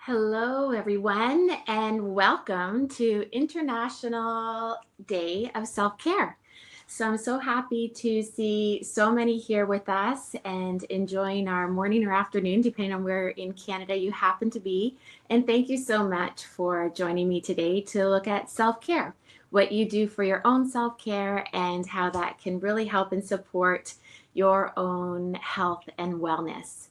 Hello, everyone, and welcome to International Day of Self-Care. So I'm so happy to see so many here with us and enjoying our morning or afternoon, depending on where in Canada you happen to be. And thank you so much for joining me today to look at self-care, what you do for your own self-care and how that can really help and support your own health and wellness.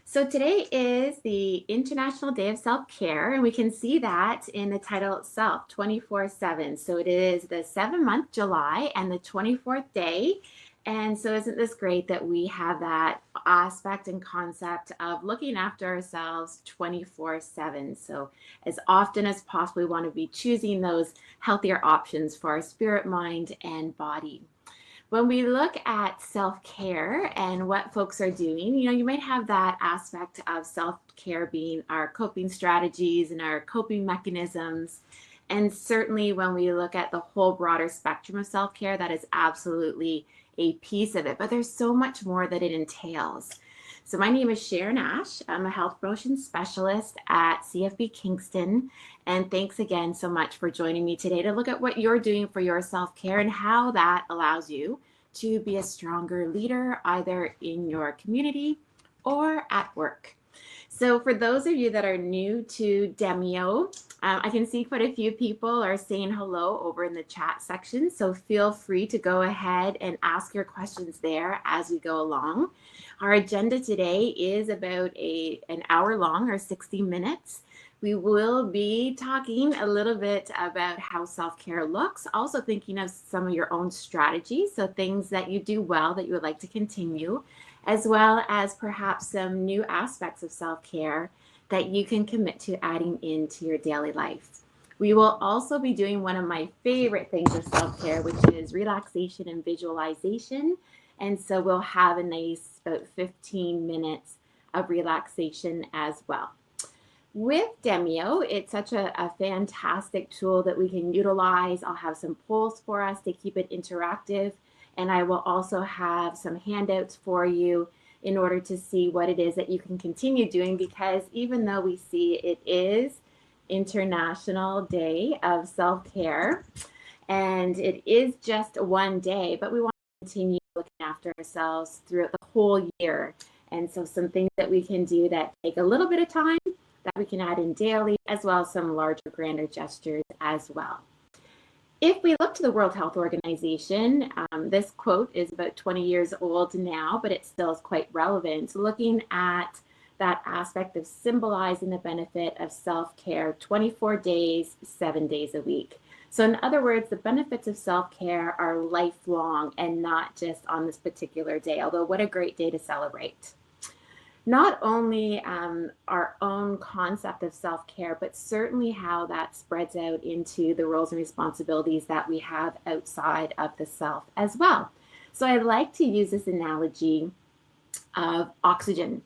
So today is the International Day of Self-Care, and we can see that in the title itself, 24/7. So it is the 7th month, July, and the 24th day. And so isn't this great that we have that aspect and concept of looking after ourselves 24/7. So as often as possible, we want to be choosing those healthier options for our spirit, mind, and body. When we look at self-care and what folks are doing, you might have that aspect of self-care being our coping strategies and our coping mechanisms. And certainly when we look at the whole broader spectrum of self-care, that is absolutely a piece of it. But there's so much more that it entails. So my name is Sharon. I'm a health promotion specialist at CFB Kingston. And thanks again so much for joining me today to look at what you're doing for your self-care and how that allows you to be a stronger leader, either in your community or at work. So for those of you that are new to Demio, I can see quite a few people are saying hello over in the chat section. So feel free to go ahead and ask your questions there as we go along. Our agenda today is about an hour long or 60 minutes. We will be talking a little bit about how self-care looks, also thinking of some of your own strategies, so things that you do well that you would like to continue, as well as perhaps some new aspects of self-care that you can commit to adding into your daily life. We will also be doing one of my favorite things of self-care, which is relaxation and visualization. And so we'll have a nice about 15 minutes of relaxation as well. With Demio, it's such a fantastic tool that we can utilize. I'll have some polls for us to keep it interactive, and I will also have some handouts for you in order to see what it is that you can continue doing, because even though we see it is International Day of Self-Care, and it is just one day, but we want to continue looking after ourselves throughout the whole year. And so some things that we can do that take a little bit of time that we can add in daily, as well as some larger, grander gestures as well. If we look to the World Health Organization, this quote is about 20 years old now, but it still is quite relevant, looking at that aspect of symbolizing the benefit of self-care 24 days, 7 days a week. So in other words, the benefits of self-care are lifelong and not just on this particular day, although what a great day to celebrate. Not only our own concept of self-care, but certainly how that spreads out into the roles and responsibilities that we have outside of the self as well. So I like to use this analogy of oxygen.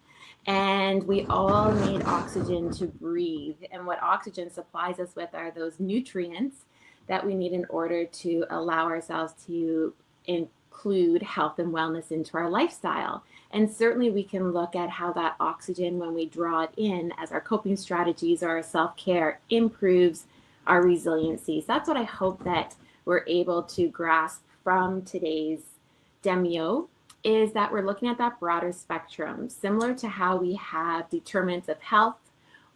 And we all need oxygen to breathe. And what oxygen supplies us with are those nutrients that we need in order to allow ourselves to include health and wellness into our lifestyle. And certainly we can look at how that oxygen, when we draw it in as our coping strategies or our self-care, improves our resiliency. So that's what I hope that we're able to grasp from today's Demio, is that we're looking at that broader spectrum, similar to how we have determinants of health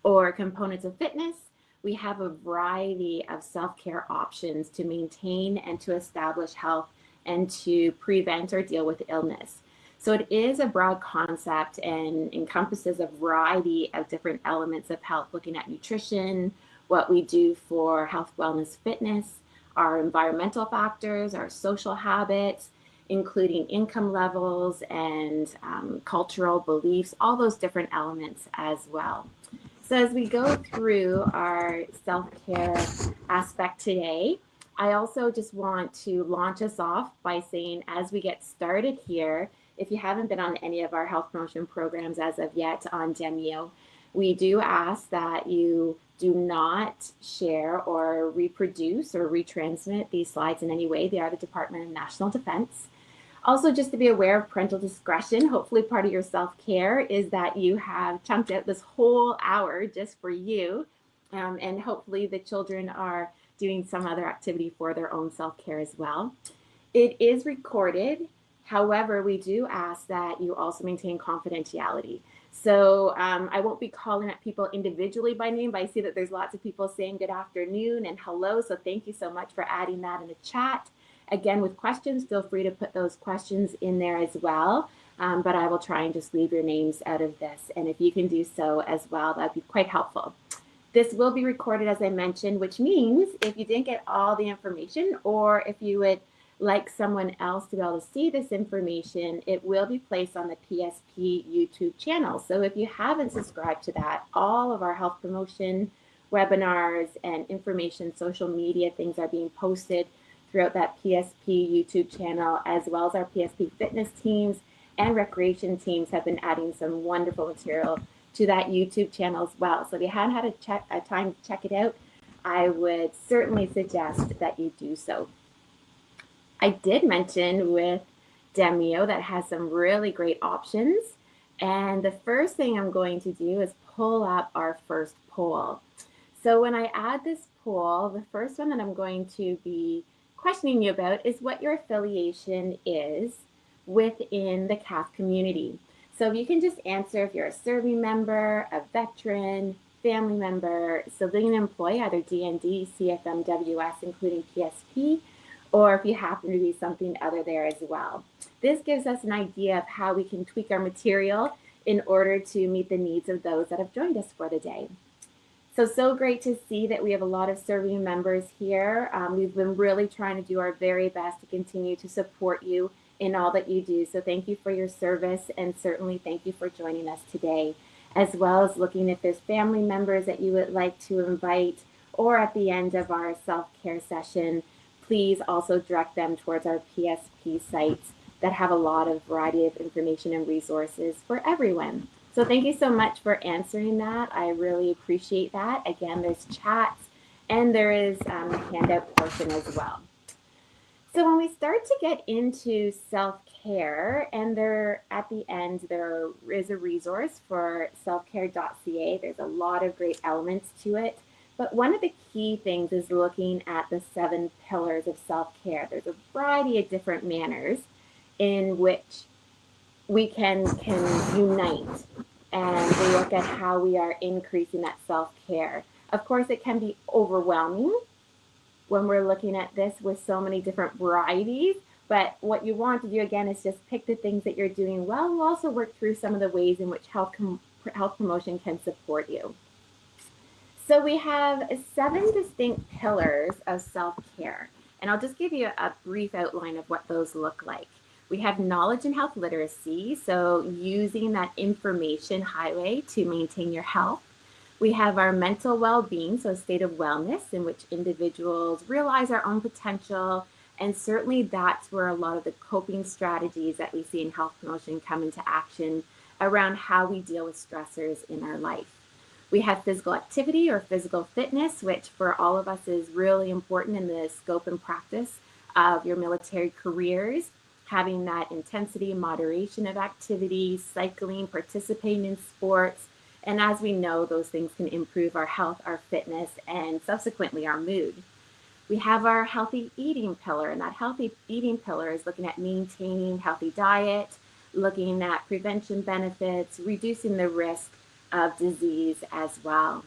or components of fitness. We have a variety of self-care options to maintain and to establish health and to prevent or deal with illness. So it is a broad concept and encompasses a variety of different elements of health, looking at nutrition, what we do for health, wellness, fitness, our environmental factors, our social habits, including income levels and cultural beliefs, all those different elements as well. So as we go through our self-care aspect today, I also just want to launch us off by saying, as we get started here, if you haven't been on any of our health promotion programs as of yet on Demio, we do ask that you do not share or reproduce or retransmit these slides in any way. They are the Department of National Defense. Also, just to be aware of parental discretion, hopefully part of your self-care is that you have chunked out this whole hour just for you. And hopefully the children are doing some other activity for their own self-care as well. It is recorded. However, we do ask that you also maintain confidentiality. So I won't be calling at people individually by name, but I see that there's lots of people saying good afternoon and hello. So thank you so much for adding that in the chat. Again, with questions, feel free to put those questions in there as well. But I will try and just leave your names out of this. And if you can do so as well, that'd be quite helpful. This will be recorded, as I mentioned, which means if you didn't get all the information, or if you would like someone else to be able to see this information, it will be placed on the PSP YouTube channel. So if you haven't subscribed to that, all of our health promotion webinars and information, social media things are being posted throughout that PSP YouTube channel, as well as our PSP fitness teams and recreation teams have been adding some wonderful material to that YouTube channel as well. So if you haven't had a time to check it out, I would certainly suggest that you do so. I did mention with Demio that has some really great options. And the first thing I'm going to do is pull up our first poll. So when I add this poll, the first one that I'm going to be questioning you about is what your affiliation is within the CAF community. So if you can just answer if you're a serving member, a veteran, family member, civilian employee, either DND, CFMWS, including PSP, or if you happen to be something other there as well. This gives us an idea of how we can tweak our material in order to meet the needs of those that have joined us for the day. So great to see that we have a lot of serving members here. We've been really trying to do our very best to continue to support you in all that you do. So thank you for your service, and certainly thank you for joining us today, as well as looking if there's family members that you would like to invite, or at the end of our self-care session, please also direct them towards our PSP sites that have a lot of variety of information and resources for everyone. So thank you so much for answering that. I really appreciate that. Again, there's chats and there is a handout portion as well. So when we start to get into self-care, and there at the end there is a resource for selfcare.ca. There's a lot of great elements to it. But one of the key things is looking at the 7 pillars of self-care. There's a variety of different manners in which we can unite and look at how we are increasing that self-care. Of course, it can be overwhelming when we're looking at this with so many different varieties, but what you want to do again is just pick the things that you're doing well. We'll also work through some of the ways in which health promotion can support you. So we have 7 distinct pillars of self-care, and I'll just give you a brief outline of what those look like. We have knowledge and health literacy, so using that information highway to maintain your health. We have our mental well-being, so a state of wellness in which individuals realize our own potential, and certainly that's where a lot of the coping strategies that we see in health promotion come into action around how we deal with stressors in our life. We have physical activity or physical fitness, which for all of us is really important in the scope and practice of your military careers. Having that intensity, moderation of activity, cycling, participating in sports. And as we know, those things can improve our health, our fitness, and subsequently our mood. We have our healthy eating pillar, and that healthy eating pillar is looking at maintaining healthy diet, looking at prevention benefits, reducing the risk of disease as well.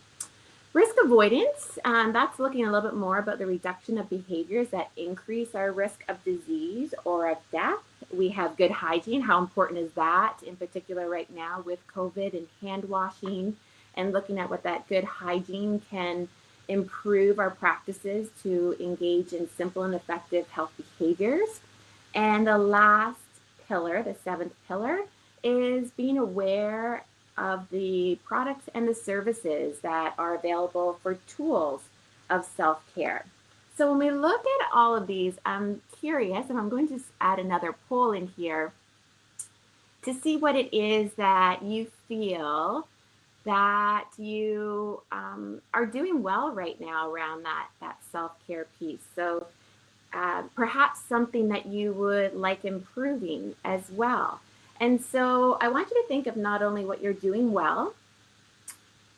Risk avoidance, that's looking a little bit more about the reduction of behaviors that increase our risk of disease or of death. We have good hygiene. How important is that, in particular right now with COVID and hand washing, and looking at what that good hygiene can improve our practices to engage in simple and effective health behaviors. And the last pillar, the 7th pillar, is being aware of the products and the services that are available for tools of self-care. So when we look at all of these, I'm curious, and I'm going to add another poll in here to see what it is that you feel that you are doing well right now around that self-care piece. So perhaps something that you would like improving as well. And so I want you to think of not only what you're doing well,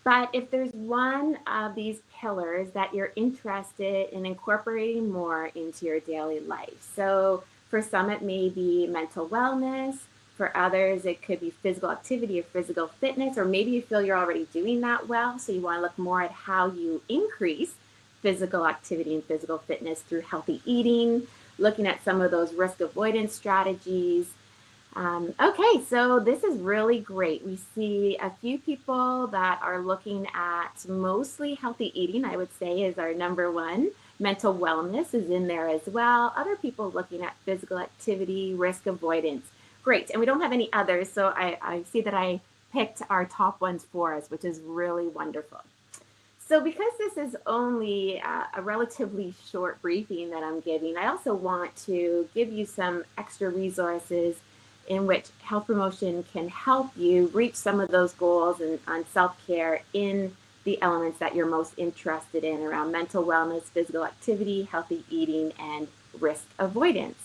but if there's one of these pillars that you're interested in incorporating more into your daily life. So for some, it may be mental wellness. For others, it could be physical activity or physical fitness, or maybe you feel you're already doing that well. So you want to look more at how you increase physical activity and physical fitness through healthy eating, looking at some of those risk avoidance strategies. Okay, so this is really great. We see a few people that are looking at mostly healthy eating, I would say, is our number one. Mental wellness is in there as well. Other people looking at physical activity, risk avoidance. Great, and we don't have any others, so I see that I picked our top ones for us, which is really wonderful. So because this is only a relatively short briefing that I'm giving, I also want to give you some extra resources in which health promotion can help you reach some of those goals and on self-care in the elements that you're most interested in around mental wellness, physical activity, healthy eating, and risk avoidance.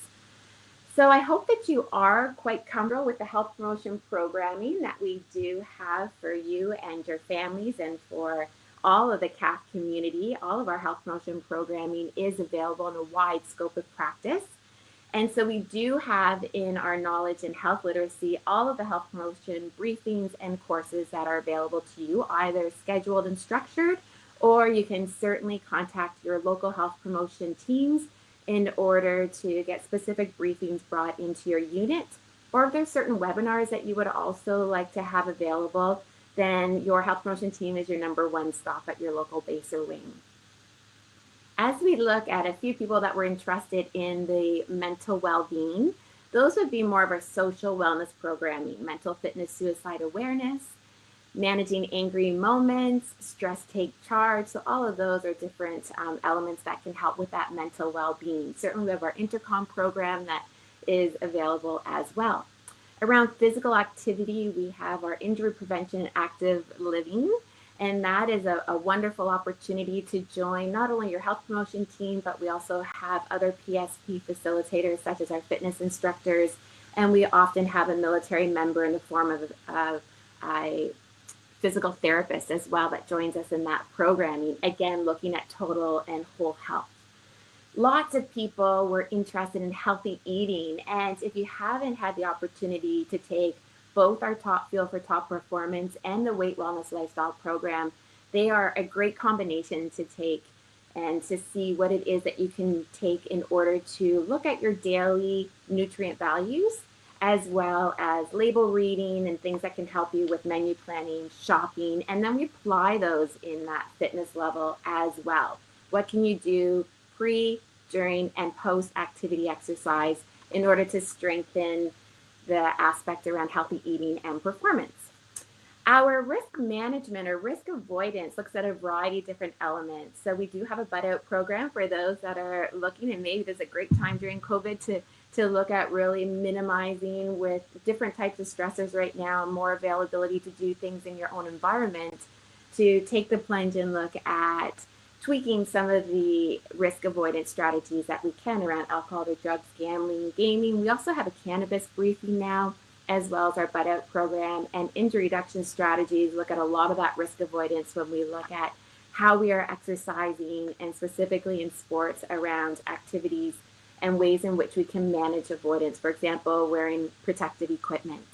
So I hope that you are quite comfortable with the health promotion programming that we do have for you and your families and for all of the CAF community. All of our health promotion programming is available in a wide scope of practice. And so we do have in our knowledge and health literacy all of the health promotion briefings and courses that are available to you, either scheduled and structured, or you can certainly contact your local health promotion teams in order to get specific briefings brought into your unit. Or if there's certain webinars that you would also like to have available, then your health promotion team is your number one stop at your local base or wing. As we look at a few people that were interested in the mental well-being, those would be more of our social wellness programming, mental fitness, suicide awareness, managing angry moments, stress take charge. So all of those are different elements that can help with that mental well-being. Certainly we have our intercom program that is available as well. Around physical activity, we have our injury prevention and active living. And that is a wonderful opportunity to join not only your health promotion team, but we also have other PSP facilitators, such as our fitness instructors. And we often have a military member in the form of a physical therapist as well that joins us in that programming, again, looking at total and whole health. Lots of people were interested in healthy eating. And if you haven't had the opportunity to take both our Top Fuel for Top Performance and the Weight Wellness Lifestyle Program, they are a great combination to take and to see what it is that you can take in order to look at your daily nutrient values, as well as label reading and things that can help you with menu planning, shopping, and then we apply those in that fitness level as well. What can you do pre, during, and post activity exercise in order to strengthen the aspect around healthy eating and performance? Our risk management or risk avoidance looks at a variety of different elements. So we do have a butt out program for those that are looking, and maybe there's a great time during COVID to look at really minimizing with different types of stressors right now, more availability to do things in your own environment, to take the plunge and look at tweaking some of the risk avoidance strategies that we can around alcohol or drugs, gambling, gaming. We also have a cannabis briefing now, as well as our butt out program, and injury reduction strategies look at a lot of that risk avoidance when we look at how we are exercising, and specifically in sports around activities and ways in which we can manage avoidance. For example, wearing protective equipment.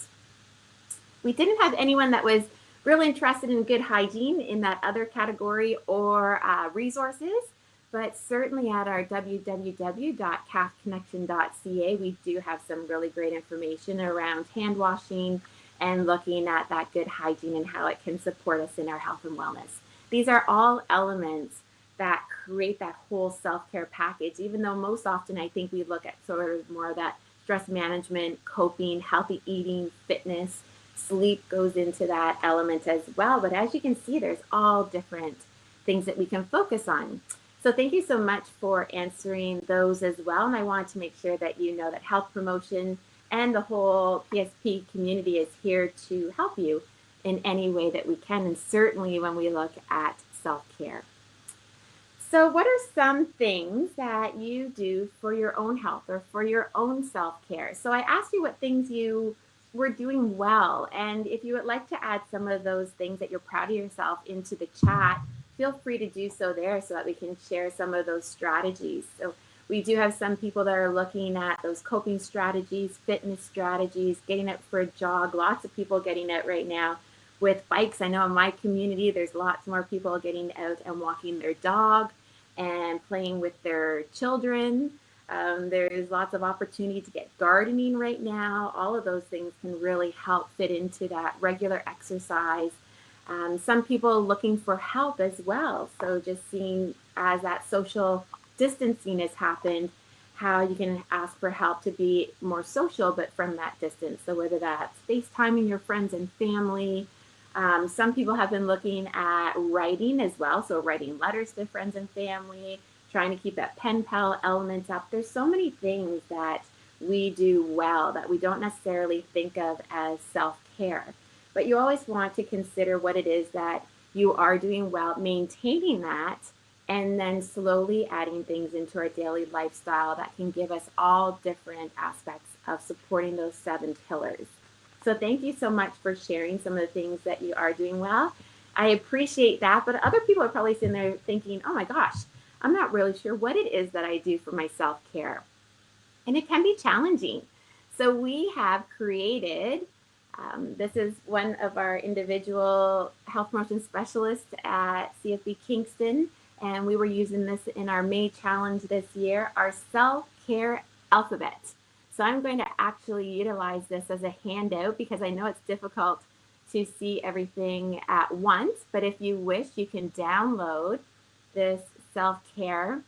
We didn't have anyone that was really interested in good hygiene in that other category or resources, but certainly at our www.cafconnection.ca, we do have some really great information around hand washing and looking at that good hygiene and how it can support us in our health and wellness. These are all elements that create that whole self-care package, even though most often I think we look at sort of more of that stress management, coping, healthy eating, fitness. Sleep goes into that element as well. But as you can see, there's all different things that we can focus on. So thank you so much for answering those as well. And I wanted to make sure that you know that health promotion and the whole PSP community is here to help you in any way that we can, and certainly when we look at self-care. So, what are some things that you do for your own health or for your own self care? So, I asked you what things you were doing well. And if you would like to add some of those things that you're proud of yourself into the chat, feel free to do so there so that we can share some of those strategies. So, we do have some people that are looking at those coping strategies, fitness strategies, getting out for a jog. Lots of people getting out right now with bikes. I know in my community, there's lots more people getting out and walking their dog and playing with their children. There's lots of opportunity to get gardening right now. All of those things can really help fit into that regular exercise. Some people looking for help as well. So just seeing as that social distancing has happened, how you can ask for help to be more social, but from that distance. So whether that's FaceTiming your friends and family, some people have been looking at writing as well. So writing letters to friends and family, trying to keep that pen pal element up. There's so many things that we do well that we don't necessarily think of as self-care. But you always want to consider what it is that you are doing well, maintaining that, and then slowly adding things into our daily lifestyle that can give us all different aspects of supporting those 7 pillars. So thank you so much for sharing some of the things that you are doing well. I appreciate that, but other people are probably sitting there thinking, oh my gosh, I'm not really sure what it is that I do for my self-care. And it can be challenging. So we have created, this is one of our individual health promotion specialists at CFB Kingston, and we were using this in our May challenge this year, our self-care alphabet. So I'm going to actually utilize this as a handout because I know it's difficult to see everything at once, but if you wish, you can download this self-care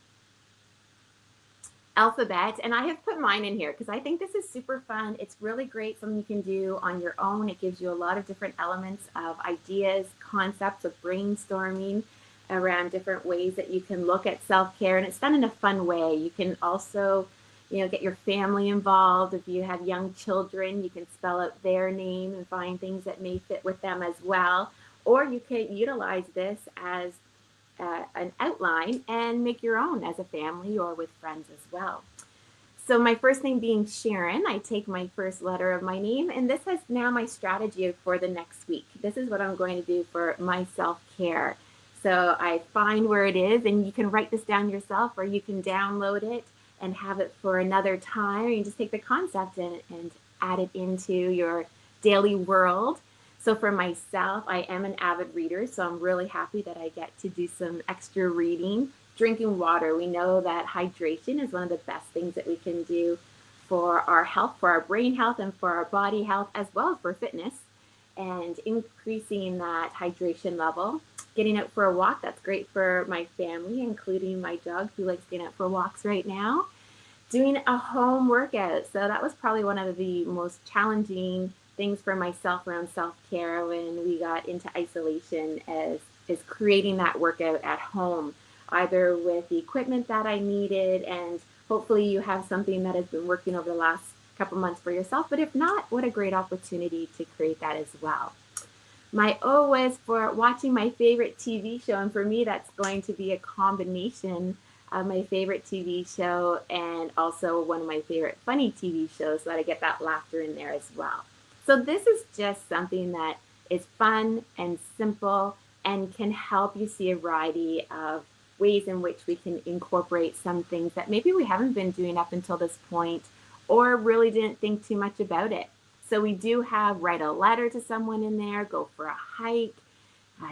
alphabet, and I have put mine in here because I think this is super fun. It's really great, something you can do on your own. It gives you a lot of different elements of ideas, concepts of brainstorming around different ways that you can look at self-care, and it's done in a fun way. You can also, get your family involved. If you have young children, you can spell out their name and find things that may fit with them as well. Or you can utilize this as an outline and make your own as a family or with friends as well. So my first name being Sharon, I take my first letter of my name, and this is now my strategy for the next week. This is what I'm going to do for my self-care. So I find where it is, and you can write this down yourself, or you can download it and have it for another time, or you just take the concept and add it into your daily world. So for myself, I am an avid reader, so I'm really happy that I get to do some extra reading. Drinking water, we know that hydration is one of the best things that we can do for our health, for our brain health, and for our body health, as well as for fitness, and increasing that hydration level. Getting out for a walk, that's great for my family, including my dog who likes getting out for walks right now. Doing a home workout, so that was probably one of the most challenging things for myself around self-care when we got into isolation, as is creating that workout at home, either with the equipment that I needed, and hopefully you have something that has been working over the last couple months for yourself, but if not, what a great opportunity to create that as well. My O was for watching my favorite TV show, and for me that's going to be a combination of my favorite TV show and also one of my favorite funny TV shows, so that I get that laughter in there as well. So this is just something that is fun and simple and can help you see a variety of ways in which we can incorporate some things that maybe we haven't been doing up until this point or really didn't think too much about it. So we do have write a letter to someone in there, go for a hike,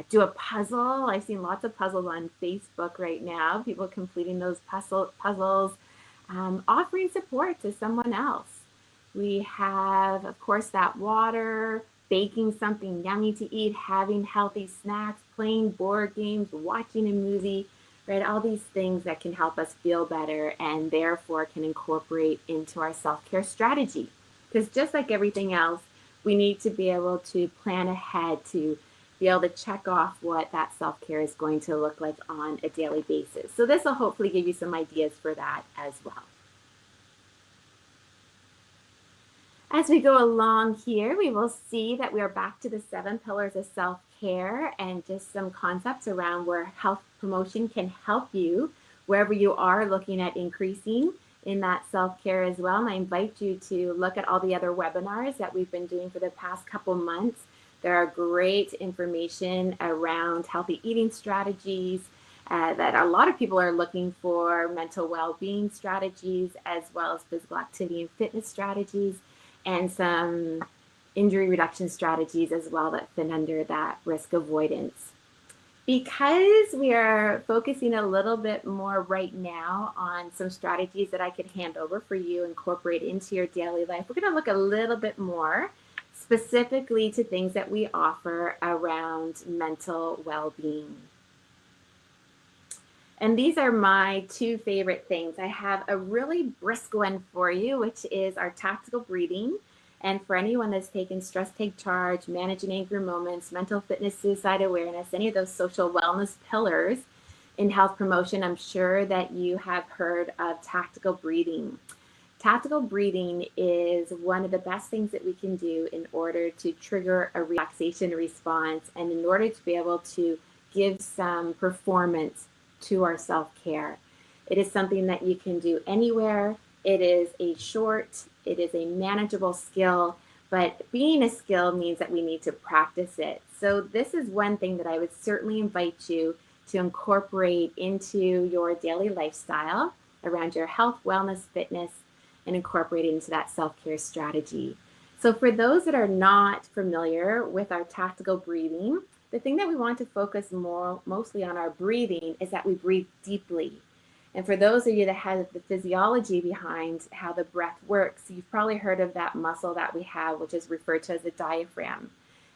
do a puzzle. I've seen lots of puzzles on Facebook right now, people completing those puzzles, offering support to someone else. We have, of course, that water, baking something yummy to eat, having healthy snacks, playing board games, watching a movie, right? All these things that can help us feel better and therefore can incorporate into our self-care strategy. Because just like everything else, we need to be able to plan ahead to be able to check off what that self-care is going to look like on a daily basis. So this will hopefully give you some ideas for that as well. As we go along here, we will see that we are back to the 7 pillars of self-care and just some concepts around where health promotion can help you wherever you are looking at increasing in that self-care as well. And I invite you to look at all the other webinars that we've been doing for the past couple months. There are great information around healthy eating strategies, that a lot of people are looking for, mental well-being strategies, as well as physical activity and fitness strategies, and some injury reduction strategies as well that fit under that risk avoidance. Because we are focusing a little bit more right now on some strategies that I could hand over for you, incorporate into your daily life, we're going to look a little bit more specifically to things that we offer around mental well-being. And these are my 2 favorite things. I have a really brisk one for you, which is our tactical breathing. And for anyone that's taken Stress Take Charge, Managing Anger Moments, Mental Fitness, Suicide Awareness, any of those social wellness pillars in health promotion, I'm sure that you have heard of tactical breathing. Tactical breathing is one of the best things that we can do in order to trigger a relaxation response and in order to be able to give some performance to our self-care. It is something that you can do anywhere. It is a manageable skill, but being a skill means that we need to practice it. So this is one thing that I would certainly invite you to incorporate into your daily lifestyle around your health, wellness, fitness, and incorporate it into that self-care strategy. So for those that are not familiar with our tactical breathing, the thing that we want to focus mostly on our breathing is that we breathe deeply. And for those of you that have the physiology behind how the breath works, you've probably heard of that muscle that we have, which is referred to as the diaphragm.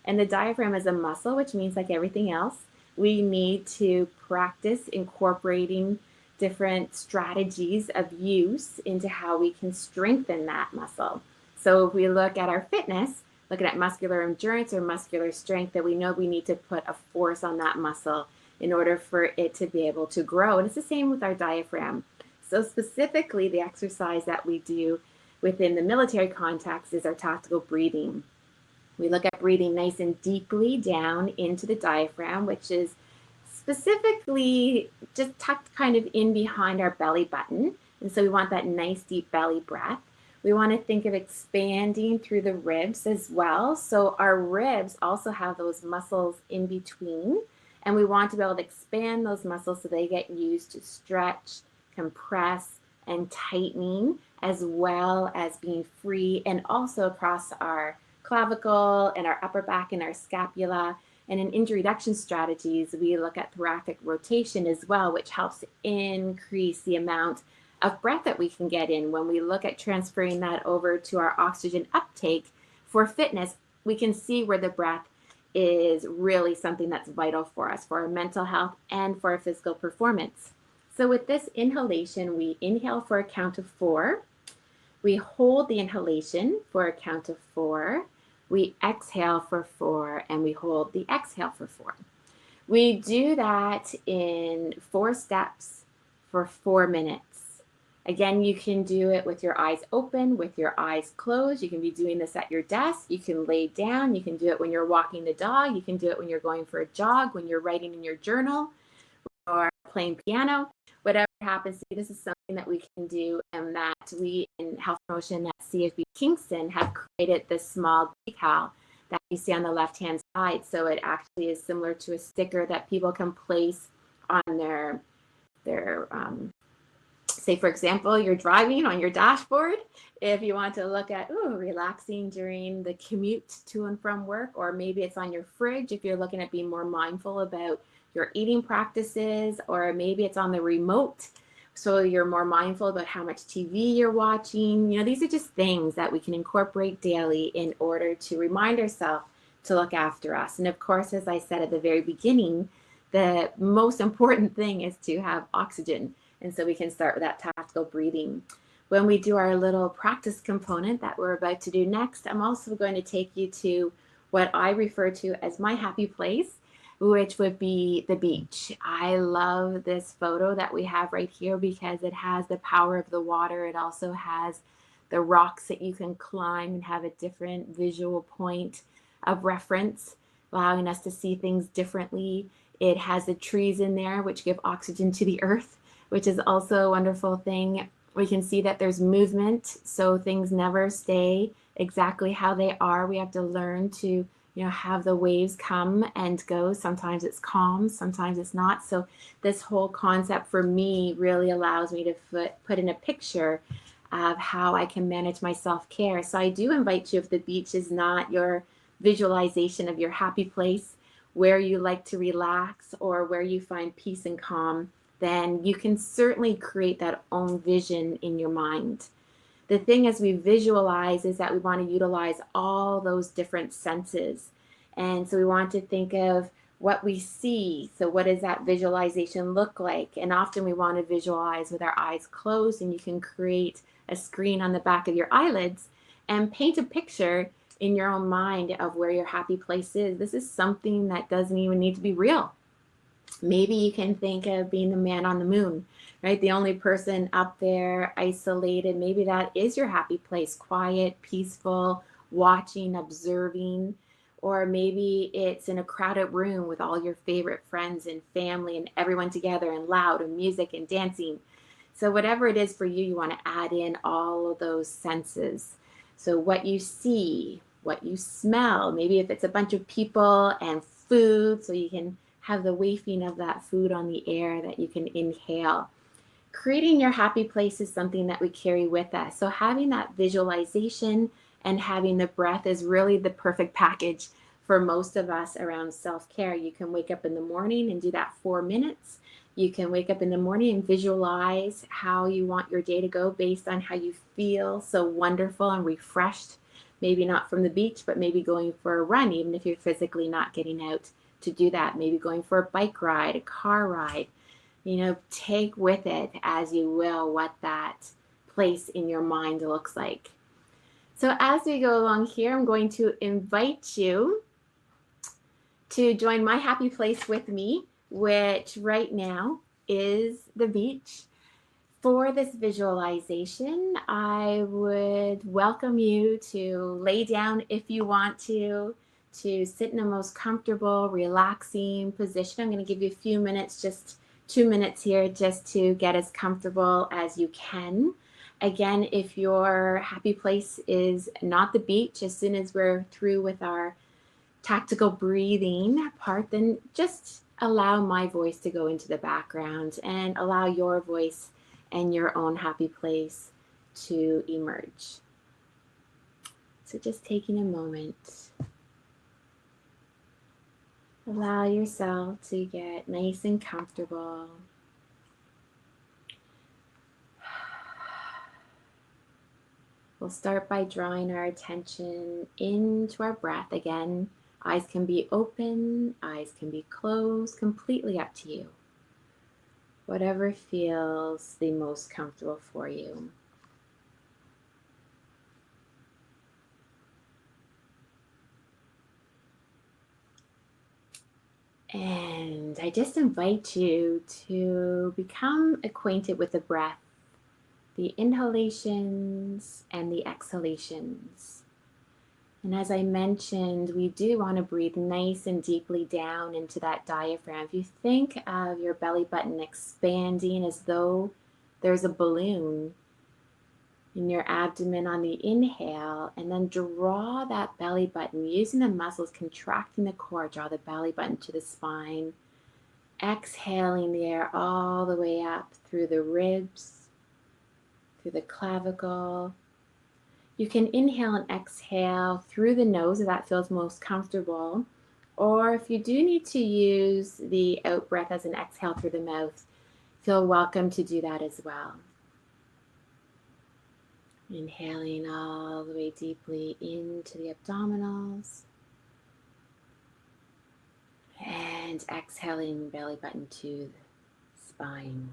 And the diaphragm is a muscle, which means like everything else, we need to practice incorporating different strategies of use into how we can strengthen that muscle. So if we look at our fitness, looking at muscular endurance or muscular strength, that we know we need to put a force on that muscle in order for it to be able to grow. And it's the same with our diaphragm. So specifically, the exercise that we do within the military context is our tactical breathing. We look at breathing nice and deeply down into the diaphragm, which is specifically just tucked kind of in behind our belly button. And so we want that nice deep belly breath. We want to think of expanding through the ribs as well. So our ribs also have those muscles in between, and we want to be able to expand those muscles so they get used to stretch, compress, and tightening, as well as being free, and also across our clavicle and our upper back and our scapula. And in injury reduction strategies, we look at thoracic rotation as well, which helps increase the amount of breath that we can get in. When we look at transferring that over to our oxygen uptake for fitness, we can see where the breath is really something that's vital for us, for our mental health and for our physical performance. So with this inhalation, we inhale for a count of 4. We hold the inhalation for a count of 4. We exhale for 4, and we hold the exhale for 4. We do that in 4 steps for 4 minutes. Again, you can do it with your eyes open, with your eyes closed. You can be doing this at your desk. You can lay down. You can do it when you're walking the dog. You can do it when you're going for a jog, when you're writing in your journal, or playing piano. Whatever happens to you, this is something that we can do, and that we in health promotion at CFB Kingston have created this small decal that you see on the left-hand side. So it actually is similar to a sticker that people can place on their say, for example, you're driving on your dashboard. If you want to look at, relaxing during the commute to and from work, or maybe it's on your fridge if you're looking at being more mindful about your eating practices, or maybe it's on the remote, so you're more mindful about how much TV you're watching. These are just things that we can incorporate daily in order to remind ourselves to look after us. And of course, as I said at the very beginning, the most important thing is to have oxygen. And so we can start with that tactical breathing. When we do our little practice component that we're about to do next, I'm also going to take you to what I refer to as my happy place, which would be the beach. I love this photo that we have right here because it has the power of the water. It also has the rocks that you can climb and have a different visual point of reference, allowing us to see things differently. It has the trees in there, which give oxygen to the earth, which is also a wonderful thing. We can see that there's movement, so things never stay exactly how they are. We have to learn to, have the waves come and go. Sometimes it's calm, sometimes it's not. So this whole concept for me really allows me to put in a picture of how I can manage my self-care. So I do invite you, if the beach is not your visualization of your happy place, where you like to relax or where you find peace and calm, then you can certainly create that own vision in your mind. The thing as we visualize is that we want to utilize all those different senses. And so we want to think of what we see. So what does that visualization look like? And often we want to visualize with our eyes closed, and you can create a screen on the back of your eyelids and paint a picture in your own mind of where your happy place is. This is something that doesn't even need to be real. Maybe you can think of being the man on the moon, right? The only person up there isolated. Maybe that is your happy place, quiet, peaceful, watching, observing. Or maybe it's in a crowded room with all your favorite friends and family and everyone together and loud and music and dancing. So whatever it is for you, you want to add in all of those senses. So what you see, what you smell, maybe if it's a bunch of people and food, so you can have the wafting of that food on the air that you can inhale. Creating your happy place is something that we carry with us. So having that visualization and having the breath is really the perfect package for most of us around self-care. You can wake up in the morning and do that 4 minutes. You can wake up in the morning and visualize how you want your day to go based on how you feel so wonderful and refreshed. Maybe not from the beach, but maybe going for a run, even if you're physically not getting out to do that. Maybe going for a bike ride, a car ride. Take with it as you will what that place in your mind looks like. So as we go along here, I'm going to invite you to join my happy place with me, which right now is the beach. For this visualization, I would welcome you to lay down if you want to sit in the most comfortable, relaxing position. I'm going to give you a few minutes, just 2 minutes here, just to get as comfortable as you can. Again, if your happy place is not the beach, as soon as we're through with our tactical breathing part, then just allow my voice to go into the background and allow your voice and your own happy place to emerge. So just taking a moment, allow yourself to get nice and comfortable. We'll start by drawing our attention into our breath. Again, eyes can be open, eyes can be closed, completely up to you. Whatever feels the most comfortable for you. And I just invite you to become acquainted with the breath, the inhalations and the exhalations. And as I mentioned, we do want to breathe nice and deeply down into that diaphragm. If you think of your belly button expanding as though there's a balloon in your abdomen on the inhale, and then draw that belly button using the muscles contracting the core, draw the belly button to the spine, exhaling the air all the way up through the ribs, through the clavicle. You can inhale and exhale through the nose if that feels most comfortable, or if you do need to use the out breath as an exhale through the mouth, feel welcome to do that as well. Inhaling all the way deeply into the abdominals and exhaling belly button to the spine.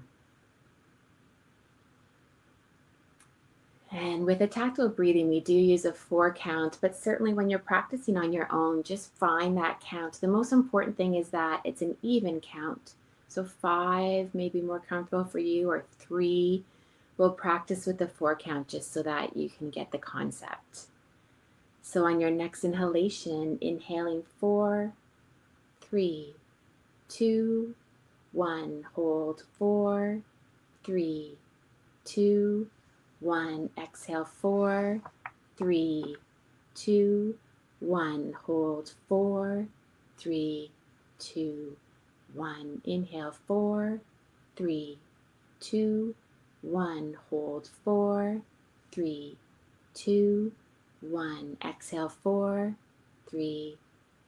And with a tactile breathing, we do use a 4 count, but certainly when you're practicing on your own, just find that count. The most important thing is that it's an even count. So 5 may be more comfortable for you, or 3, We'll practice with the 4 count just so that you can get the concept. So on your next inhalation, inhaling 4, 3, 2, 1. Hold 4, 3, 2, 1. Exhale 4, 3, 2, 1. Hold 4, 3, 2, 1. Inhale 4, 3, 2, 1. Hold 4, 3, 2, 1. Exhale 4, 3,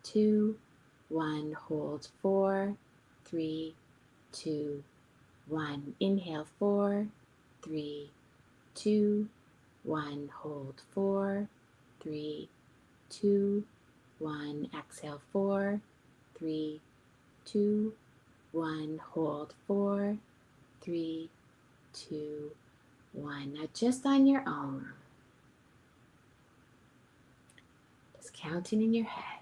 2, 1. Hold 4, 3, 2, 1. Inhale 4, 3, 2, 1. Hold 4, 3, 2, 1. Exhale 4, 3, 2, 1. Hold 4, 3, 2, 1. Now just on your own, just counting in your head.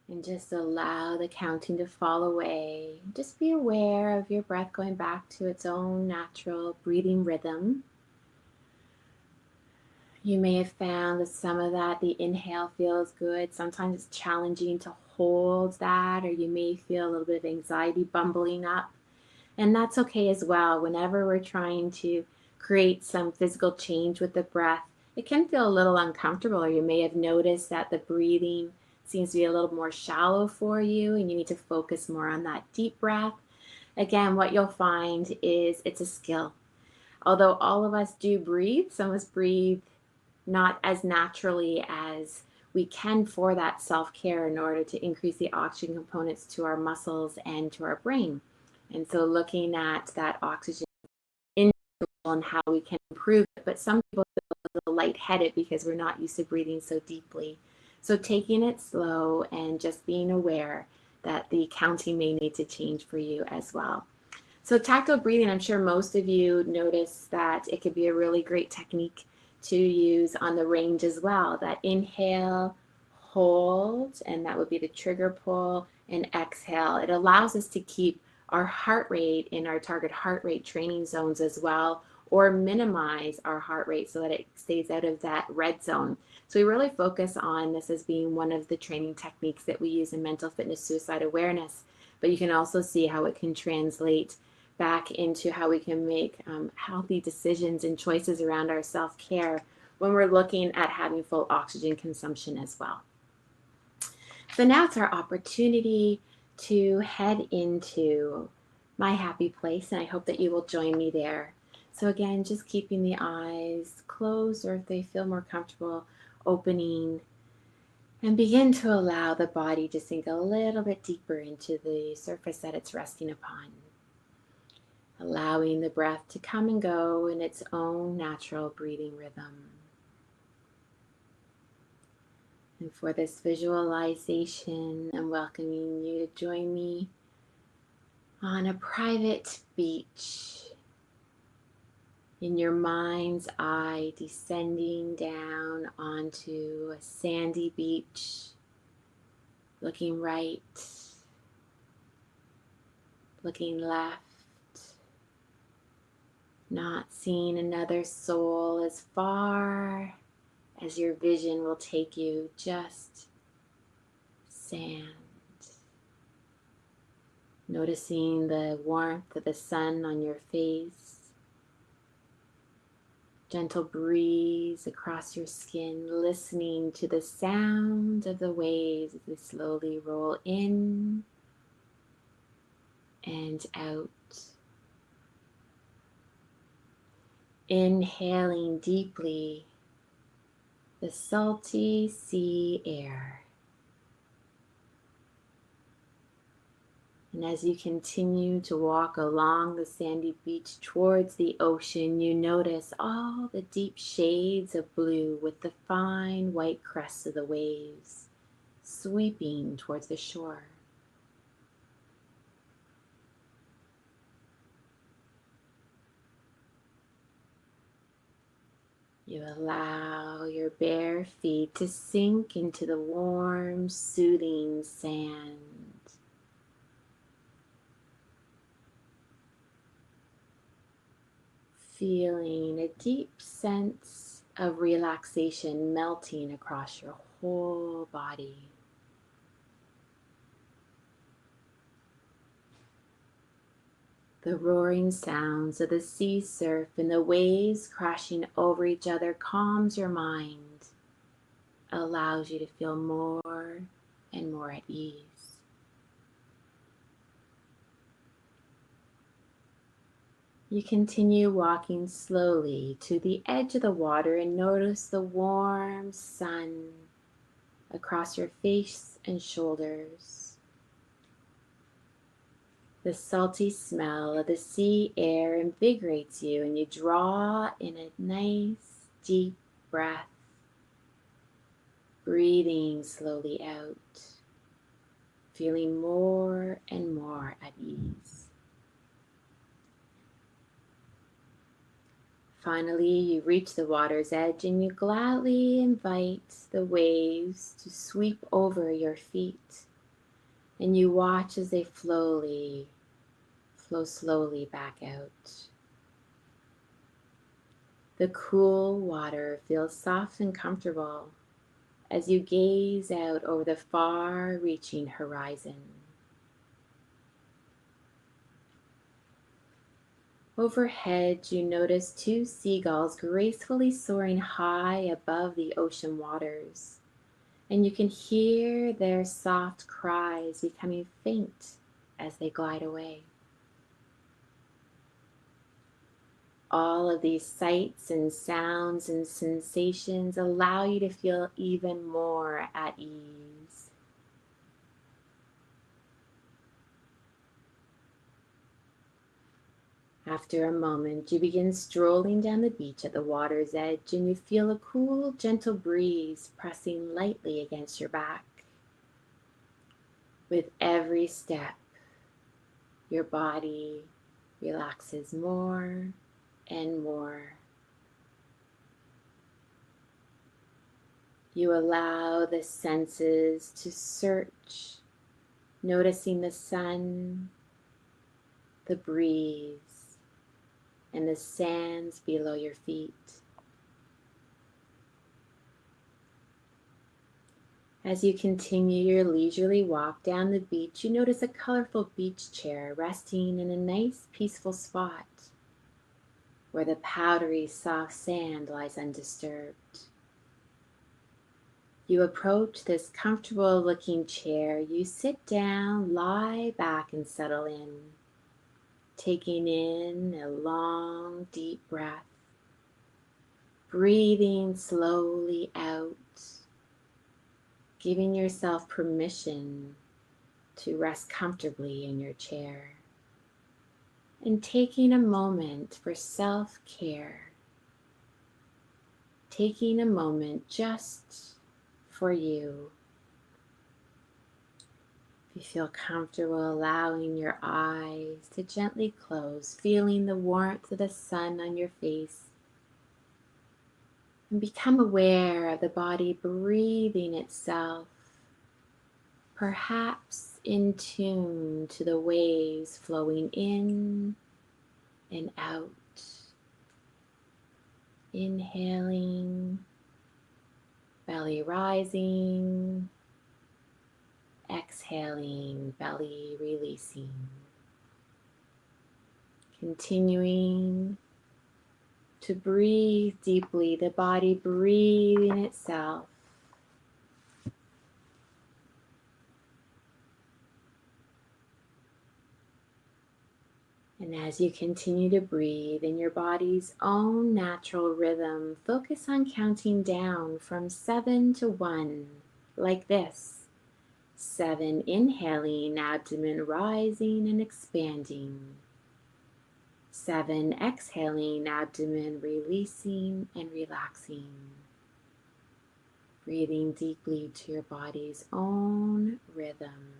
And just allow the counting to fall away. Just be aware of your breath going back to its own natural breathing rhythm. You may have found that some of that, the inhale feels good. Sometimes it's challenging to hold that, or you may feel a little bit of anxiety bubbling up. And that's okay as well. Whenever we're trying to create some physical change with the breath, it can feel a little uncomfortable, or you may have noticed that the breathing seems to be a little more shallow for you and you need to focus more on that deep breath. Again, what you'll find is it's a skill. Although all of us do breathe, some of us breathe not as naturally as we can for that self-care in order to increase the oxygen components to our muscles and to our brain. And so looking at that oxygen and how we can improve it. But some people feel a little lightheaded because we're not used to breathing so deeply. So taking it slow and just being aware that the counting may need to change for you as well. So tactile breathing, I'm sure most of you notice that it could be a really great technique to use on the range as well. That inhale, hold, and that would be the trigger pull, and exhale. It allows us to keep our heart rate in our target heart rate training zones as well, or minimize our heart rate so that it stays out of that red zone. So we really focus on this as being one of the training techniques that we use in mental fitness suicide awareness. But you can also see how it can translate back into how we can make healthy decisions and choices around our self-care when we're looking at having full oxygen consumption as well. So now it's our opportunity to head into my happy place, and I hope that you will join me there. So again, just keeping the eyes closed, or if they feel more comfortable, opening, and begin to allow the body to sink a little bit deeper into the surface that it's resting upon. Allowing the breath to come and go in its own natural breathing rhythm. And for this visualization, I'm welcoming you to join me on a private beach. In your mind's eye, descending down onto a sandy beach, looking right, looking left, not seeing another soul as far as your vision will take you, just sand. Noticing the warmth of the sun on your face, gentle breeze across your skin, listening to the sound of the waves as they slowly roll in and out. Inhaling deeply the salty sea air. And as you continue to walk along the sandy beach towards the ocean, you notice all the deep shades of blue with the fine white crests of the waves sweeping towards the shore. You allow your bare feet to sink into the warm, soothing sand. Feeling a deep sense of relaxation melting across your whole body. The roaring sounds of the sea surf and the waves crashing over each other calms your mind, allows you to feel more and more at ease. You continue walking slowly to the edge of the water and notice the warm sun across your face and shoulders. The salty smell of the sea air invigorates you, and you draw in a nice deep breath, breathing slowly out, feeling more and more at ease. Finally, you reach the water's edge and you gladly invite the waves to sweep over your feet, and you watch as they flow slowly back out. The cool water feels soft and comfortable as you gaze out over the far-reaching horizon. Overhead, you notice two seagulls gracefully soaring high above the ocean waters, and you can hear their soft cries becoming faint as they glide away. All of these sights and sounds and sensations allow you to feel even more at ease. After a moment, you begin strolling down the beach at the water's edge, and you feel a cool, gentle breeze pressing lightly against your back. With every step, your body relaxes more and more. You allow the senses to search, noticing the sun, the breeze, and the sands below your feet. As you continue your leisurely walk down the beach, you notice a colorful beach chair resting in a nice peaceful spot where the powdery soft sand lies undisturbed. You approach this comfortable looking chair, you sit down, lie back and settle in, taking in a long deep breath, breathing slowly out, giving yourself permission to rest comfortably in your chair, and taking a moment for self-care, taking a moment just for you. If you feel comfortable, allowing your eyes to gently close, feeling the warmth of the sun on your face, and become aware of the body breathing itself, perhaps in tune to the waves flowing in and out. Inhaling, belly rising, exhaling, belly releasing. Continuing to breathe deeply, the body breathing itself. And as you continue to breathe in your body's own natural rhythm, focus on counting down from 7 to 1, like this. 7, inhaling, abdomen rising and expanding. 7, exhaling, abdomen releasing and relaxing. Breathing deeply to your body's own rhythm.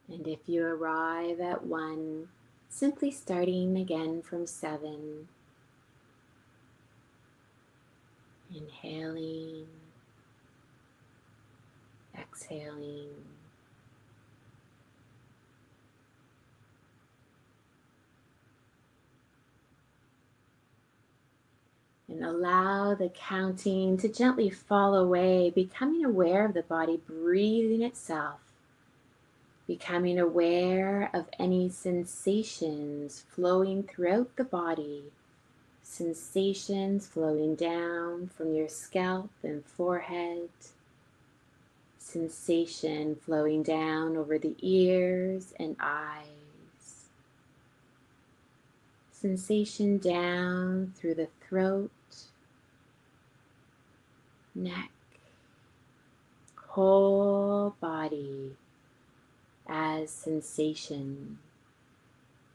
And if you arrive at 1, simply starting again from 7, inhaling, exhaling, and allow the counting to gently fall away, becoming aware of the body breathing itself, becoming aware of any sensations flowing throughout the body, sensations flowing down from your scalp and forehead, sensation flowing down over the ears and eyes, sensation down through the throat, neck, whole body as sensation.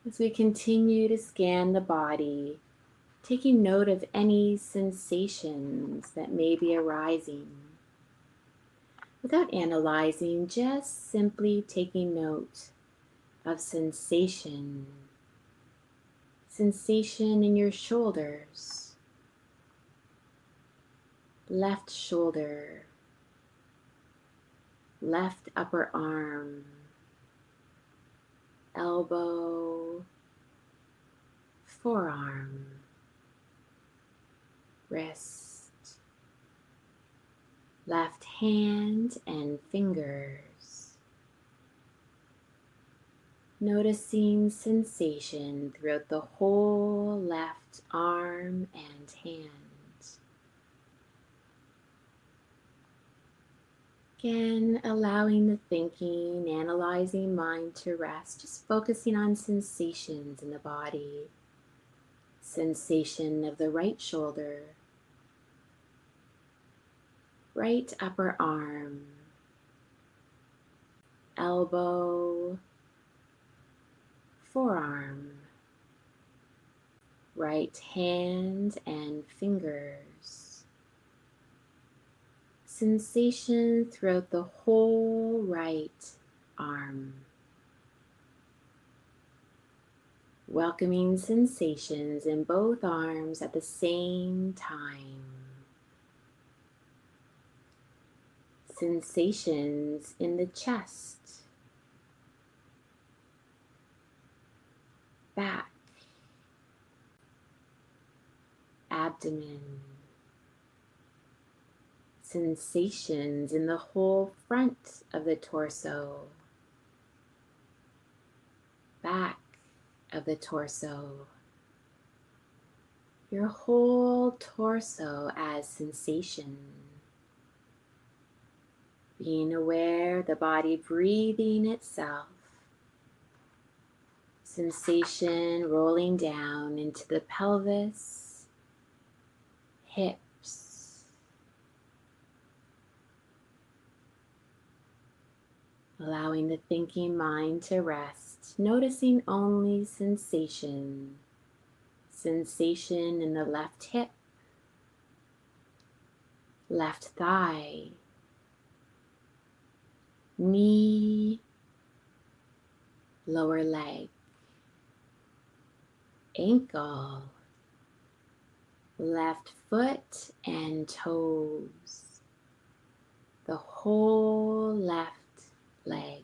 As we continue to scan the body, taking note of any sensations that may be arising. Without analyzing, just simply taking note of sensation. Sensation in your shoulders, left shoulder, left upper arm, elbow, forearm, wrist, left hand and fingers. Noticing sensation throughout the whole left arm and hand. Again, allowing the thinking, analyzing mind to rest, just focusing on sensations in the body. Sensation of the right shoulder, right upper arm, elbow, forearm, right hand and fingers. Sensation throughout the whole right arm. Welcoming sensations in both arms at the same time. Sensations in the chest, back, abdomen. Sensations in the whole front of the torso, back of the torso, your whole torso as sensation. Being aware of the body breathing itself, sensation rolling down into the pelvis, hips, allowing the thinking mind to rest, noticing only sensation. Sensation in the left hip, left thigh, knee, lower leg, ankle, left foot and toes, the whole left leg.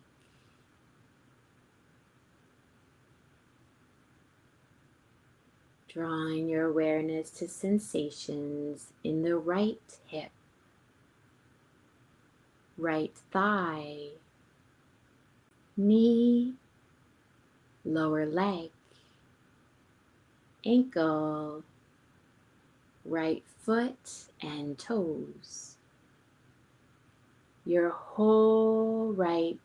Drawing your awareness to sensations in the right hip, right thigh, knee, lower leg, ankle, right foot and toes, your whole right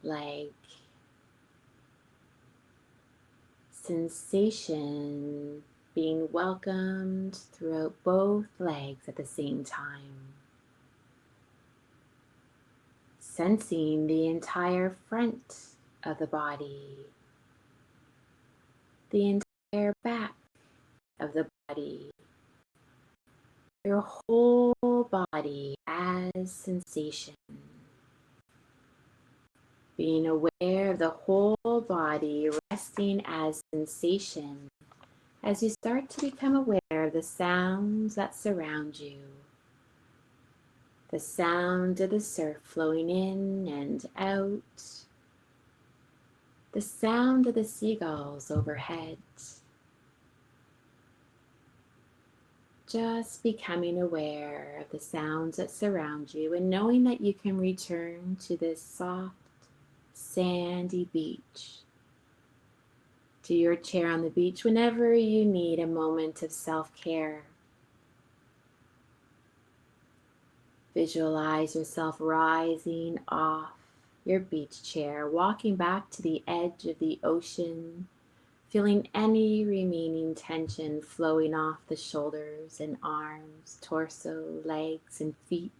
leg. Sensation being welcomed throughout both legs at the same time. Sensing the entire front of the body, the entire back of the body, your whole body as sensation. Being aware of the whole body resting as sensation as you start to become aware of the sounds that surround you. The sound of the surf flowing in and out. The sound of the seagulls overhead. Just becoming aware of the sounds that surround you and knowing that you can return to this soft, sandy beach, to your chair on the beach whenever you need a moment of self-care. Visualize yourself rising off your beach chair, walking back to the edge of the ocean, feeling any remaining tension flowing off the shoulders and arms, torso, legs, and feet.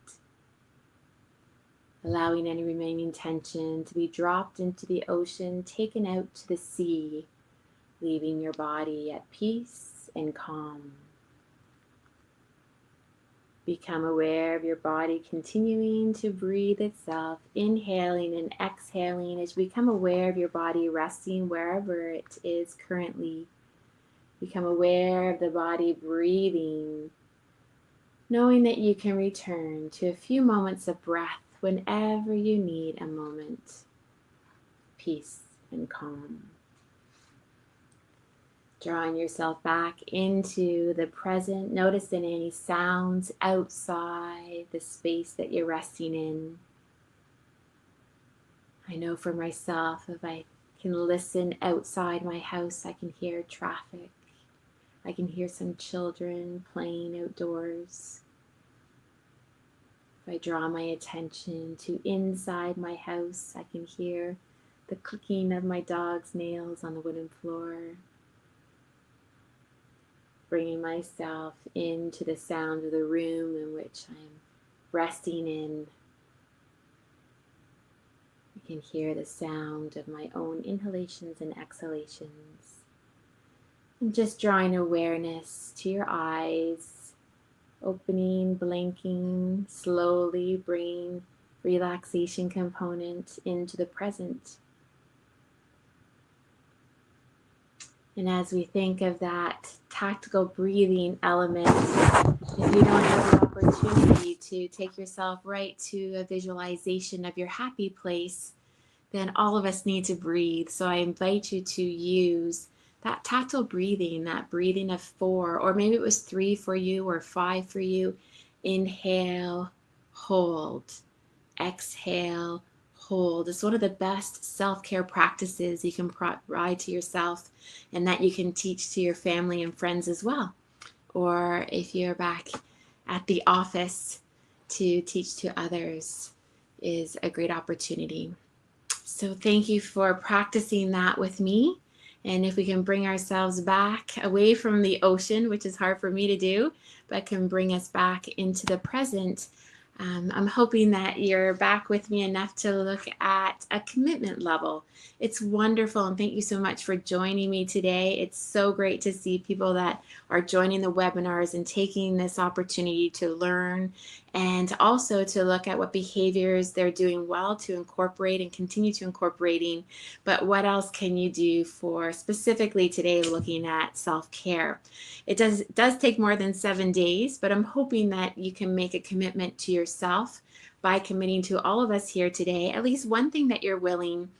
Allowing any remaining tension to be dropped into the ocean, taken out to the sea, leaving your body at peace and calm. Become aware of your body continuing to breathe itself, inhaling and exhaling as you become aware of your body resting wherever it is currently. Become aware of the body breathing, knowing that you can return to a few moments of breath whenever you need a moment, peace and calm. Drawing yourself back into the present, noticing any sounds outside the space that you're resting in. I know for myself, if I can listen outside my house, I can hear traffic. I can hear some children playing outdoors. If I draw my attention to inside my house, I can hear the clicking of my dog's nails on the wooden floor. Bringing myself into the sound of the room in which I'm resting in. I can hear the sound of my own inhalations and exhalations. And just drawing awareness to your eyes, opening, blinking, slowly bringing relaxation component into the present. And as we think of that tactical breathing element, if you don't have the opportunity to take yourself right to a visualization of your happy place, then all of us need to breathe. So I invite you to use that tactile breathing, that breathing of 4, or maybe it was 3 for you or 5 for you. Inhale, hold, exhale, hold. It's one of the best self-care practices you can provide to yourself and that you can teach to your family and friends as well. Or if you're back at the office, to teach to others is a great opportunity. So thank you for practicing that with me. And if we can bring ourselves back away from the ocean, which is hard for me to do, but can bring us back into the present, I'm hoping that you're back with me enough to look at a commitment level. It's wonderful, and thank you so much for joining me today. It's so great to see people that are joining the webinars and taking this opportunity to learn and also to look at what behaviors they're doing well to incorporate and continue to incorporating, but what else can you do for specifically today looking at self-care. It does take more than 7 days, but I'm hoping that you can make a commitment to yourself by committing to all of us here today, at least one thing that you're willing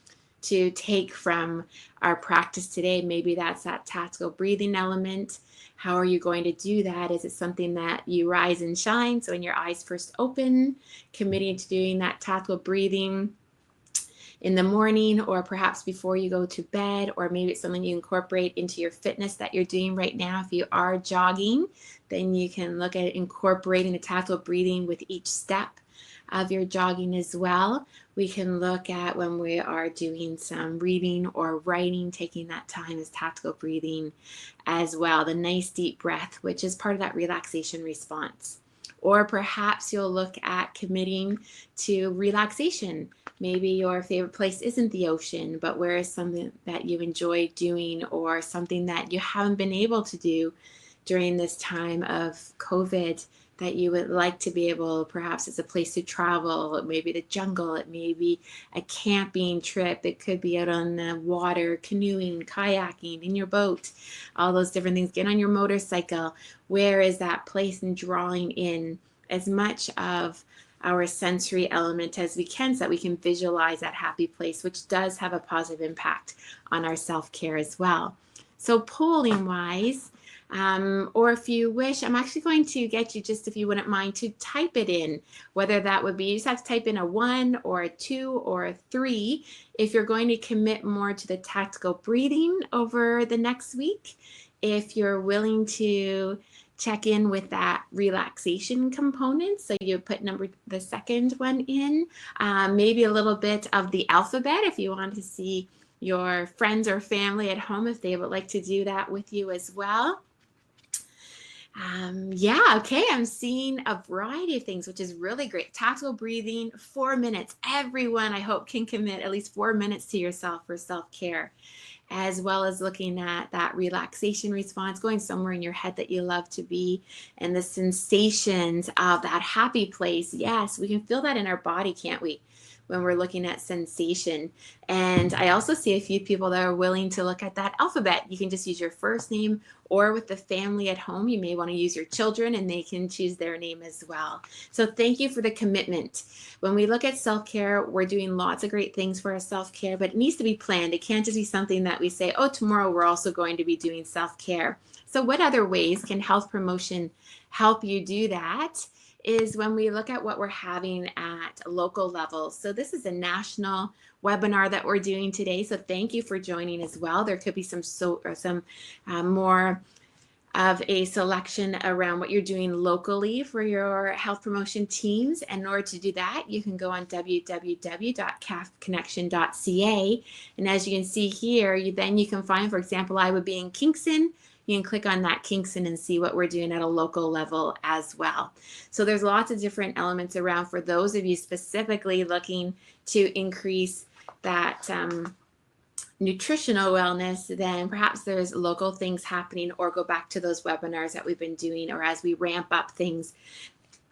to take from our practice today. Maybe that's that tactical breathing element. How are you going to do that? Is it something that you rise and shine? So when your eyes first open, committing to doing that tactical breathing, in the morning, or perhaps before you go to bed, or maybe it's something you incorporate into your fitness that you're doing right now. If you are jogging, then you can look at incorporating the tactile breathing with each step of your jogging as well. We can look at when we are doing some reading or writing, taking that time as tactile breathing as well. The nice deep breath, which is part of that relaxation response. Or perhaps you'll look at committing to relaxation. Maybe your favorite place isn't the ocean, but where is something that you enjoy doing, or something that you haven't been able to do during this time of COVID that you would like to be able, perhaps it's a place to travel, it may be the jungle, it may be a camping trip, it could be out on the water, canoeing, kayaking, in your boat, all those different things, get on your motorcycle. Where is that place, and drawing in as much of our sensory element as we can so that we can visualize that happy place, which does have a positive impact on our self-care as well. So polling wise, or if you wish, I'm actually going to get you, just if you wouldn't mind, to type it in, whether that would be, you just have to type in a 1 or a 2 or a 3 if you're going to commit more to the tactical breathing over the next week. If you're willing to check in with that relaxation component, so you put the second one in, maybe a little bit of the alphabet if you want to see your friends or family at home if they would like to do that with you as well. Yeah, okay, I'm seeing a variety of things, which is really great. Tactile breathing, 4 minutes. Everyone, I hope, can commit at least 4 minutes to yourself for self-care, as well as looking at that relaxation response, going somewhere in your head that you love to be, and the sensations of that happy place. Yes, we can feel that in our body, can't we, when we're looking at sensation? And I also see a few people that are willing to look at that alphabet. You can just use your first name, or with the family at home, you may want to use your children and they can choose their name as well. So thank you for the commitment. When we look at self-care, we're doing lots of great things for our self-care, but it needs to be planned. It can't just be something that we say, oh, tomorrow we're also going to be doing self-care. So what other ways can health promotion help you do that? Is when we look at what we're having at local levels. So this is a national webinar that we're doing today. So thank you for joining as well. There could be some more of a selection around what you're doing locally for your health promotion teams. And in order to do that, you can go on www.cafconnection.ca. And as you can see here, you can find, for example, I would be in Kingston. You can click on that Kingston and see what we're doing at a local level as well. So there's lots of different elements around for those of you specifically looking to increase that nutritional wellness. Then perhaps there's local things happening, or go back to those webinars that we've been doing, or as we ramp up things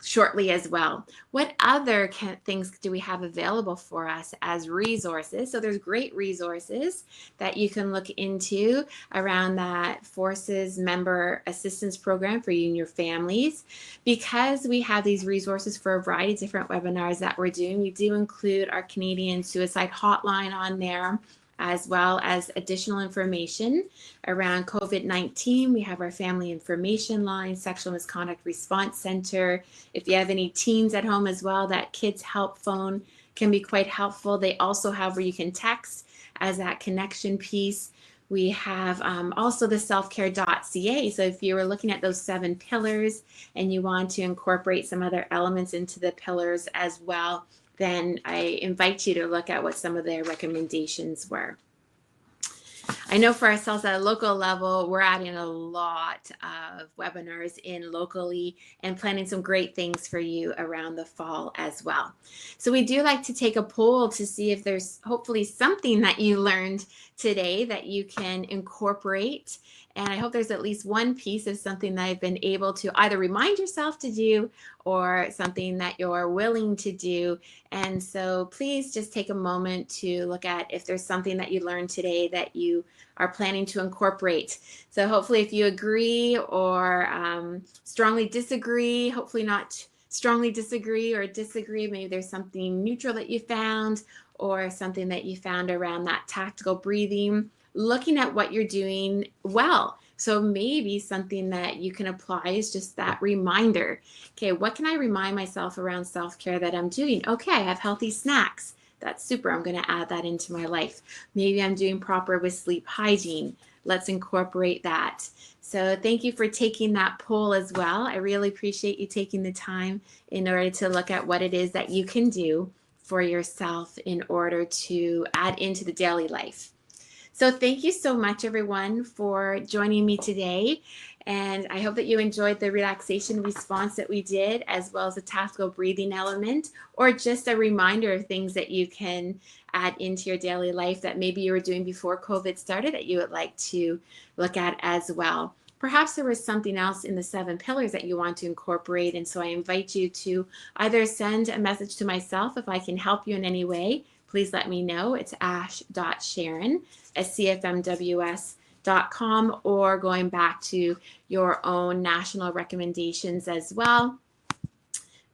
shortly as well. What other things do we have available for us as resources? So there's great resources that you can look into around that Forces Member Assistance Program for you and your families. Because we have these resources for a variety of different webinars that we're doing, we do include our Canadian Suicide Hotline on there, as well as additional information around COVID-19. We have our Family Information Line, Sexual Misconduct Response Center. If you have any teens at home as well, that Kids Help phone can be quite helpful. They also have where you can text as that connection piece. We have also the selfcare.ca. So if you were looking at those 7 pillars and you want to incorporate some other elements into the pillars as well, then I invite you to look at what some of their recommendations were. I know for ourselves at a local level, we're adding a lot of webinars in locally and planning some great things for you around the fall as well. So we do like to take a poll to see if there's hopefully something that you learned today that you can incorporate. And I hope there's at least one piece of something that I've been able to either remind yourself to do or something that you're willing to do. And so please just take a moment to look at if there's something that you learned today that you are planning to incorporate. So hopefully if you agree or strongly disagree, hopefully not strongly disagree or disagree, maybe there's something neutral that you found or something that you found around that tactical breathing, looking at what you're doing well. So maybe something that you can apply is just that reminder. Okay, what can I remind myself around self-care that I'm doing? Okay, I have healthy snacks. That's super. I'm going to add that into my life. Maybe I'm doing proper with sleep hygiene. Let's incorporate that. So thank you for taking that poll as well. I really appreciate you taking the time in order to look at what it is that you can do for yourself in order to add into the daily life. So thank you so much, everyone, for joining me today. And I hope that you enjoyed the relaxation response that we did, as well as the tactical breathing element, or just a reminder of things that you can add into your daily life that maybe you were doing before COVID started that you would like to look at as well. Perhaps there was something else in the 7 pillars that you want to incorporate. And so I invite you to either send a message to myself if I can help you in any way. Please let me know. It's ash.sharon@cfmws.com, or going back to your own national recommendations as well.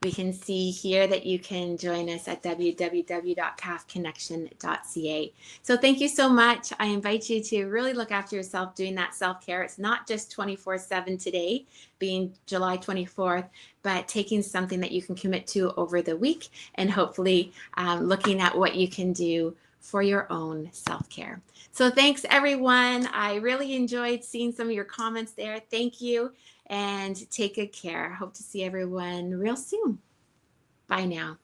We can see here that you can join us at www.calfconnection.ca. So thank you so much. I invite you to really look after yourself doing that self-care. It's not just 24/7 today, being July 24th, but taking something that you can commit to over the week, and hopefully looking at what you can do for your own self-care. So thanks, everyone. I really enjoyed seeing some of your comments there. Thank you. And take good care. Hope to see everyone real soon. Bye now.